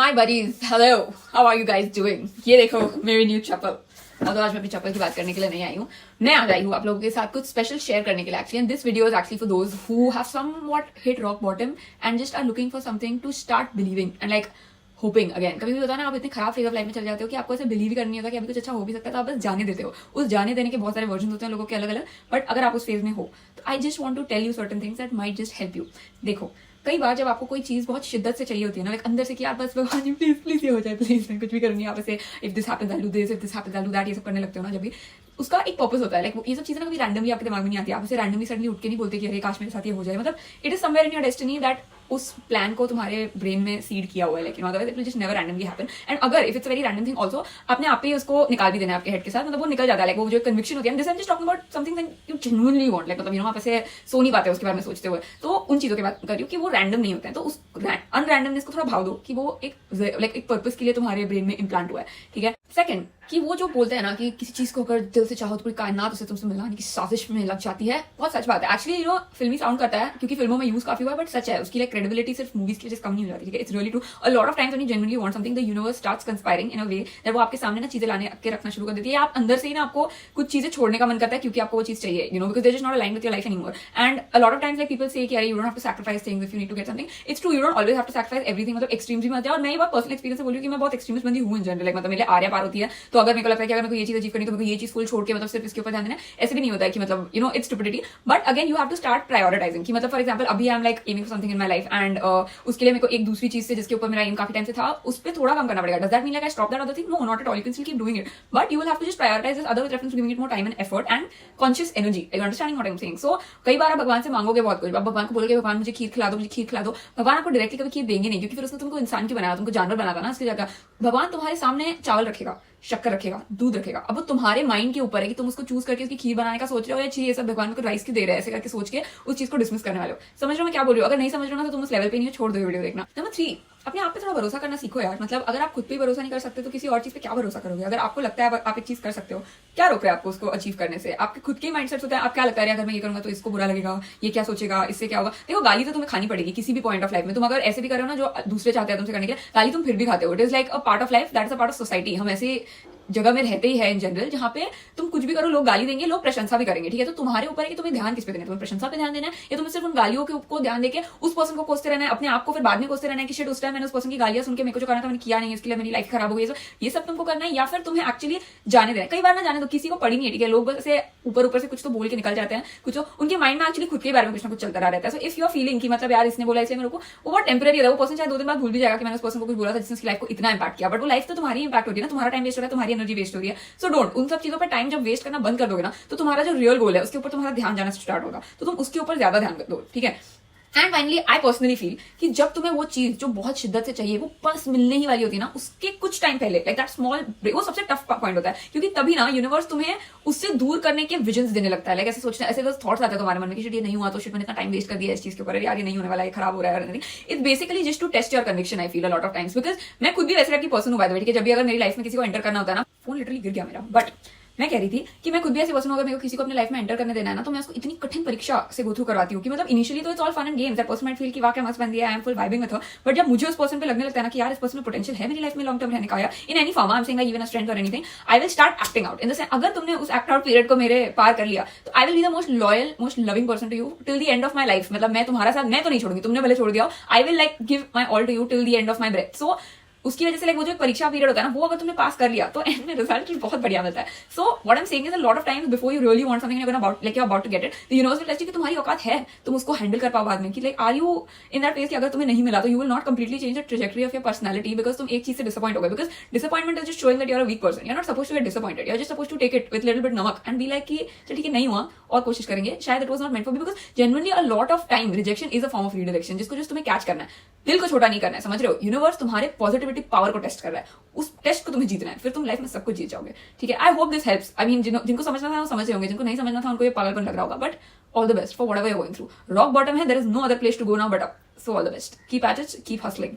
Hi buddies, hello, how are you guys doing? ये देखो मेरी न्यू चप्पल। तो आज मैं अपनी चप्पल की बात करने के लिए नहीं आई हूँ। मैं आज आई हूँ आप लोगों के साथ कुछ स्पेशल शेयर करने के लिए actually. And this video is actually for those who have somewhat hit rock bottom and just are looking for something to start believing and like hoping again. कभी भी होता है ना, आप इतने खराब फेज ऑफ लाइफ में चले जाते हो कि आपको ऐसे बिलीव करनी नहीं होता कि अभी कुछ अच्छा हो भी सकता है, तो आप बस जाने देते हो। उस जाने देने के बहुत सारे वर्जन होते हैं लोगों के अलग अलग, बट अगर आप उस फेज में हो तो I just want to tell you certain things that might just help you. देखो, कई बार जब आपको कोई चीज बहुत शिद्दत से चाहिए होती है ना, लाइक अंदर से कि यार बस भगवान जी प्लीज प्लीज ये हो जाए, प्लीज मैं कुछ भी करूंगी आप ऐसे, if this happens I do this, if this happens I do that, ये सब करने लगते हो ना, जब भी उसका एक पर्पस होता है। लाइक ये सब चीजें ना कभी रैंडमली आपके दिमाग में नहीं आती। आप ऐसे रैंडमली सडनली उठ के नहीं बोलते कि अरे काश मेरे साथ ये हो जाए। मतलब it is somewhere in your destiny that उस प्लान को तुम्हारे ब्रेन में सीड किया हुआ है, लेकिन otherwise it will just never randomly happen. And अगर if it's very random thing also, आपने आप ही उसको निकाल भी देना है आपके हेड के साथ, मतलब वो निकल जाता है। लाइक वो जो कन्विक्शन होती है, this I am just talking about something that you genuinely want, like मतलब यू नो आप ऐसे सो नहीं पाते उसके बारे में सोचते हुए, तो उन चीजों की बात कर रही हूँ कि वो रैंडम नहीं होते हैं। तो उस अनरैंडमनेस को थोड़ा भाव दो कि वो एक पर्पस के लिए तुम्हारे ब्रेन में इम्प्लांट हुआ है, ठीक है। सेकंड, कि वो जो बोलते हैं ना कि किसी चीज को अगर दिल से चाहो तो पूरी कायनात उसे तुमसे मिलाने की साजिश में लग जाती है, बहुत सच बात है। एक्चुअली यू नो फिल्मी साउंड करता है क्योंकि फिल्मों में यूज काफी हुआ है, बट सच है। उसकी लाइक क्रेडिबिलिटी सिर्फ मूवीज की वजह से कम नहीं हो जाती, ठीक है। It's really true. A lot of times when you genuinely want something, the universe starts conspiring in a way that वो आपके सामने ना चीजें लाने के रखना शुरू कर देती है। आप अंदर से ही ना आपको कुछ चीजें छोड़ने का मन करता है क्योंकि आपको वो चीज चाहिए, you know, because they just not align with your life anymore. And a lot of times like people say कि अरे you don't have to sacrifice things if you need to get something. It's true, you don't always have to sacrifice everything. मतलब extremes भी मत जाओ। और मैं ये बात पर्सनल एक्सपीरियंस से बोल रही हूँ कि मैं बहुत एक्सट्रीमिस्ट बंदी हूँ इन जनरल। लाइक मतलब मेरे आर्या पार होती है, तो अगर मेरे को लगता है कि अगर मैं ये चीज अचीव करनी तो मेरे को ये चीज फुल छोड़ के मतलब सिर्फ इसके ऊपर ध्यान देना, ऐसे भी नहीं होता है कि मतलब you know it's stupidity. But again you have to start prioritising कि मतलब फॉर एग्जांपल अभी I am like aiming for something in my life and उसके लिए मेरे को एक दूसरी चीज से जिसके ऊपर मेरा एम काफी टाइम से था उस पर थोड़ा कम करना पड़ेगा। Does that mean like I stop that other thing? No, not at all. You can still keep doing it, but you will have to just prioritise this other with reference to giving it more time and effort and conscious energy. You understanding what I am saying? So कई बार आप भगवान से मांगोगे बहुत कुछ, आप भगवान को बोलोगे भगवान मुझे खीर खिला दो, मुझे खीर खिला दो। भगवान आपको डायरेक्टली कभी खीर देंगे नहीं, क्योंकि फिर उसने तुमको इंसान क्यों बनाया, तुमको जानवर बनाता ना उसकी जगह। भगवान तुम्हारे सामने चावल रखेगा, शक्कर रखेगा, दूध रखेगा। अब वो तुम्हारे माइंड के ऊपर है कि तुम उसको चूज करके उसकी खीर बनाने का सोच रहे हो या चाहिए सब भगवान को राइस क्यों दे रहे हैं, ऐसे करके सोच के उस चीज को डिसमिस करने वाले हो। समझ रहे हो मैं क्या बोल रही हूँ? अगर नहीं समझ रहे हो ना तो तुम उस लेवल पे नहीं हो, छोड़ दो वीडियो देखना। नंबर 3, अपने आप पे थोड़ा भरोसा करना सीखो यार। मतलब अगर आप खुद पे भरोसा नहीं कर सकते तो किसी और चीज पे क्या भरोसा करोगे? अगर आपको लगता है आप एक चीज कर सकते हो, क्या रोक रहा है आपको उसको अचीव करने से? आपके खुद के माइंडसेट होता है। आप क्या लगता है अगर मैं ये करूंगा तो इसको बुरा लगेगा, ये क्या सोचेगा, इससे क्या होगा? देखो, गाली तो तुम्हें खानी पड़ेगी किसी भी पॉइंट ऑफ लाइफ में। तुम अगर ऐसे भी कर रहे हो ना जो दूसरे चाहते हैं तुमसे करने के लिए, गाली तुम फिर भी खाते हो। It is like a part of life, that is a part of society. हम ऐसे जगह में रहते ही है इन जनरल जहां पे तुम कुछ भी करो लोग गाली देंगे, लोग प्रशंसा भी करेंगे, ठीक है। तो तुम्हारे ऊपर है कि तुम्हें ध्यान किस पे देना है, तुम्हें प्रशंसा पे ध्यान देना है या तुम्हें सिर्फ उन गालियों को ध्यान देके उस पर्सन को कोसते रहना है, अपने आप को फिर बाद में कोसते रहना है कि शिट उस टाइम मैंने उस पर्सन की गालियां सुन के मेरे को जो करना था मैंने किया नहीं, इसके लिए मेरी लाइफ खराब हो गई। ये सब तुमको करना है या फिर तुम्हें एक्चुअली जाने देना है। कई बार ना जाने दो, किसी को पड़ी नहीं है, ठीक है। लोग बस ऐसे ऊपर से कुछ तो बोल के निकल जाते हैं, कुछ उनके माइंड में एक्चुअली खुद के बारे में कुछ ना कुछ चलता रहता है। So if you are feeling कि मतलब यार इसने बोला इसलिए मेरे को, वो बहुत टेम्पररी है। वो पर्सन चाहे 2 दिन बाद भूल भी जाएगा कि मैंने उस पर्सन को कुछ बोला था जिसने उसकी लाइफ को इतना इंपैक्ट किया, बट वो लाइफ तो तुम्हारी इंपैक्ट होती है ना, तुम्हारा टाइम वेस्ट हो रहा है, तुम्हारी एनर्जी वेस्ट हो रही है। सो डोंट, उन सब चीजों पर टाइम जब वेस्ट करना बंद कर दोगे ना तो तुम्हारा जो रियल गोल है उसके ऊपर तुम्हारा ध्यान जाना स्टार्ट होगा, तो तुम उसके ऊपर ज्यादा ध्यान दो, ठीक है। And finally I personally feel कि जब तुम्हें वो चीज जो बहुत शिद्दत से चाहिए वो बस मिलने ही वाली होती है ना, उसके कुछ टाइम पहले लाइक दैट स्मॉल ब्रेक, वो सबसे टफ पॉइंट होता है, क्योंकि तभी ना यूनिवर्स तुम्हें उससे दूर करने के विजन्स देने लगता है। लाइक ऐसे सोचना, ऐसे थॉट्स आते हैं तुम्हारे मन में कि शिट ये नहीं हुआ तो शिट मैंने इतना टाइम वेस्ट कर दिया इस चीज के ऊपर, यार ये नहीं होने वाला है, खराब हो रहा है। It's basically just to test your conviction. I feel a lot of times, because मैं खुद भी वैसे टाइप की पर्सन हूं बाय द वे, ठीक है। जब भी अगर मेरी लाइफ में किसी को एंटर करना होता है ना, फोन लिटरली गिर गया मेरा, बट मैं कह रही थी कि मैं खुद भी ऐसी पर्सन हूं, अगर मेरे को किसी को अपने लाइफ में एंटर करने देना है ना तो मैं उसको इतनी कठिन परीक्षा से गो थ्रू करवाती हूँ कि मतलब इनिशियली तो it's all fun and games, that person might feel कि वाह क्या मस्त बन दिया, I am full vibing with her. But जब मुझे उस पर्सन पे लगने लगता है ना कि यार इस पर्सन में पोटेंशियल है मेरी लाइफ में लॉन्ग टर्म रहने का, या in any form I am saying like even a strength और anything, I will start acting out in the sense. अगर तुमने उस एक्ट आउट पीरियड को मेरे पार कर लिया तो I will be the most loyal, most loving person to you till the end of my life. मतलब मैं तुम्हारा साथ मैं तो नहीं छोड़ूंगी, तुमने भले छोड़ दिया, I will like give my all to you till the end of my breath. So उसकी वजह से लाइक वो जो एक परीक्षा पीरियड होता है ना, वो अगर तुमने पास कर लिया तो एंड में रिजल्ट बहुत बढ़िया मिलता है। So what I am saying is a lot of times before you really want something like you are about to get it, the universe will test you कि तुम्हारी औकात है, तुम उसको हैंडल कर पाओ बाद में, कि like are you in that phase कि अगर तुम्हें नहीं मिला तो you will not completely change the trajectory of your personality, because तुम एक चीज से डिसअपॉइंट हो गए। Because disappointment is just showing that you are a weak person, you are not supposed to get disappointed, you are just supposed to take it with little bit नमक and be like कि चल ठीक है नहीं हुआ और कोशिश करेंगे, शायद it was not meant for me. Because genuinely a lot of time rejection is a form of redirection, जिसको जस्ट तुम्हें कैच करना है, दिल को छोटा नहीं करना है, समझ रहे हो। यूनिवर्स तुम्हारे पॉजिटिविटी पावर को टेस्ट कर रहा है, उस टेस्ट को तुम्हें जीतना है, फिर तुम लाइफ में सब कुछ जीत जाओगे, ठीक है। I hope this helps. I mean जिनको समझना था वो समझ रहे होंगे, जिनको नहीं समझना था उनको ये पागलपन लग रहा होगा, but all the best for whatever you are going through. Rock bottom है, there is no other place to go now but up, so all the best, keep at it, keep hustling.